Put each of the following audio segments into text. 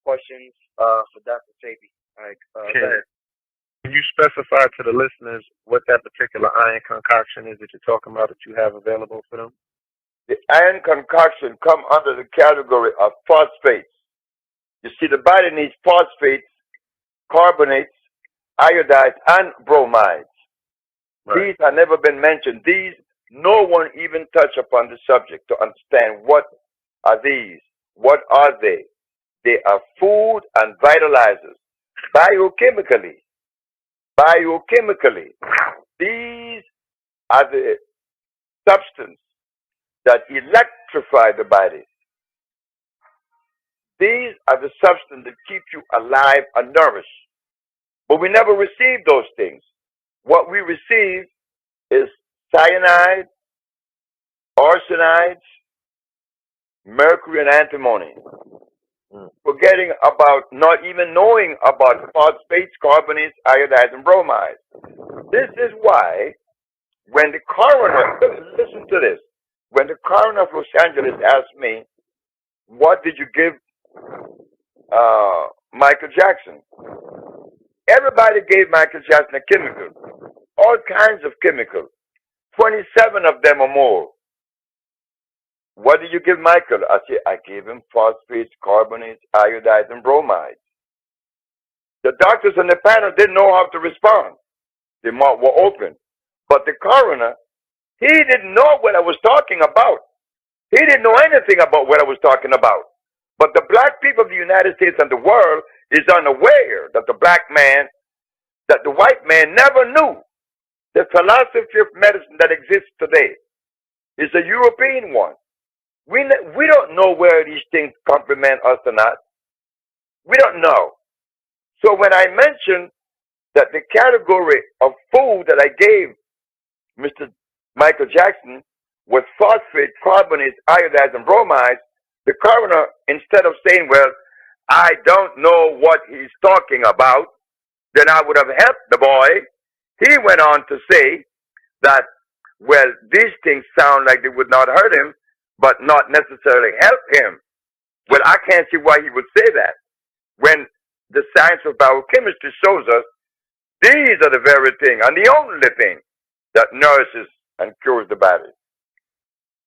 questions for Dr. Sabi. All right, go Can ahead. can you specify to the listeners what that particular iron concoction is that you're talking about that you have available for them? The iron concoction come under the category of phosphates. You see, the body needs phosphates, carbonates, iodides, and bromides. Right. These have never been mentioned. These, no one even touched upon the subject to understand what are these, what are they. They are food and vitalizers, biochemically. Biochemically, these are the substance that electrify the body. These are the substance that keep you alive and nourished. But we never receive those things. What we receive is cyanide, arsenides, mercury, and antimony. Mm. Forgetting about, not even knowing about phosphates, carbonates, iodides, and bromides. This is why when the coroner, listen to this, when the coroner of Los Angeles asked me, what did you give Michael Jackson? Everybody gave Michael Jackson a chemical, all kinds of chemicals, 27 of them or more. What did you give Michael? I said, I gave him phosphates, carbonates, iodides, and bromides. The doctors on the panel didn't know how to respond. They were open. But the coroner, he didn't know what I was talking about. He didn't know anything about what I was talking about. But the black people of the United States and the world is unaware that that the white man never knew the philosophy of medicine that exists today is a European one. We don't know where these things complement us or not. We don't know. So when I mentioned that the category of food that I gave Mr. Michael Jackson was phosphate, carbonates, iodides, and bromides, the coroner, instead of saying, well, I don't know what he's talking about, then I would have helped the boy. He went on to say that, well, these things sound like they would not hurt him, but not necessarily help him. Well, I can't see why he would say that when the science of biochemistry shows us these are the very thing and the only thing that nourishes and cures the body.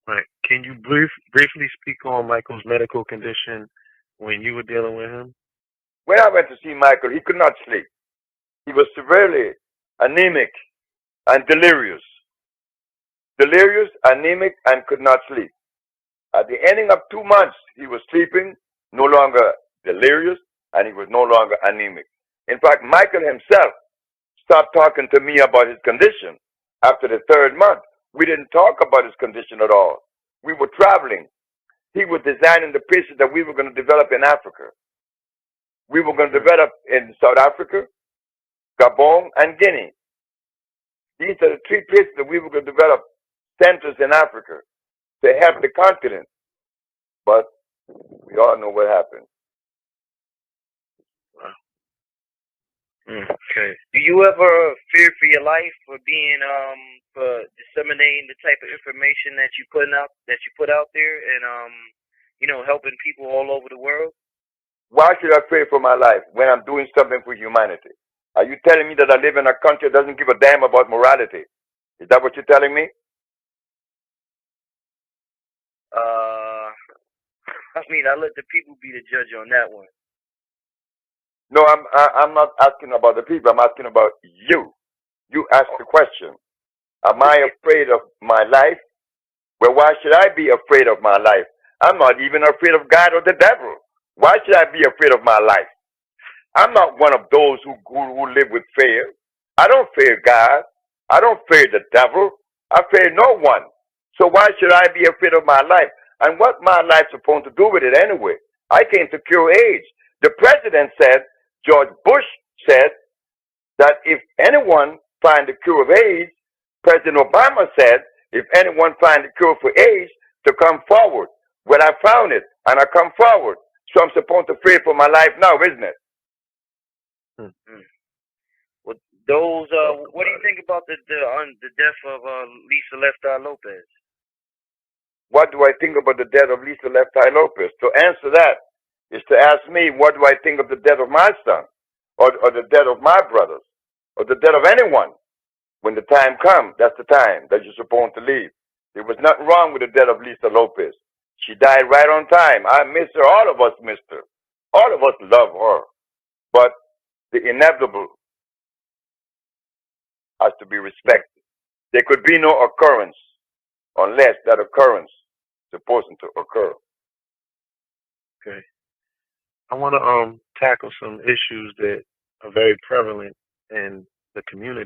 Right. Can you briefly speak on Michael's medical condition when you were dealing with him? When I went to see Michael, he could not sleep. He was severely anemic and delirious. Delirious, anemic, and could not sleep. At the ending of 2 months, he was sleeping, no longer delirious, and he was no longer anemic. In fact, Michael himself stopped talking to me about his condition after the 3rd month. We didn't talk about his condition at all. We were traveling. He was designing the places that we were going to develop in Africa. We were going to develop in South Africa, Gabon, and Guinea. These are the 3 places that we were going to develop centers in Africa to help the continent. But we all know what happened. Wow. Okay. Do you ever fear for your life for being for disseminating the type of information that you put out there and helping people all over the world? Why should I fear for my life when I'm doing something for humanity? Are you telling me that I live in a country that doesn't give a damn about morality? Is that what you're telling me? I let the people be the judge on that one. No, I'm not asking about the people. I'm asking about you. You asked the question. Am I afraid of my life? Well, why should I be afraid of my life? I'm not even afraid of God or the devil. Why should I be afraid of my life? I'm not one of those who live with fear. I don't fear God. I don't fear the devil. I fear no one. So why should I be afraid of my life? And what my life's supposed to do with it anyway? I came to cure AIDS. The president said, George Bush said, that if anyone find the cure of AIDS, President Obama said, if anyone find the cure for AIDS, to come forward. Well, I found it, and I come forward. So I'm supposed to fear for my life now, isn't it? Mm-hmm. Well, what do you think about the death of Lisa Left Eye Lopez? What do I think about the death of Lisa Left Eye Lopez? To answer that, is to ask me, what do I think of the death of my son, or the death of my brothers, or the death of anyone. When the time comes, that's the time that you're supposed to leave. There was nothing wrong with the death of Lisa Lopez. She died right on time. I miss her. All of us missed her. All of us love her. But the inevitable has to be respected. There could be no occurrence unless that occurrence is supposed to occur. Okay. I want to tackle some issues that are very prevalent in the community.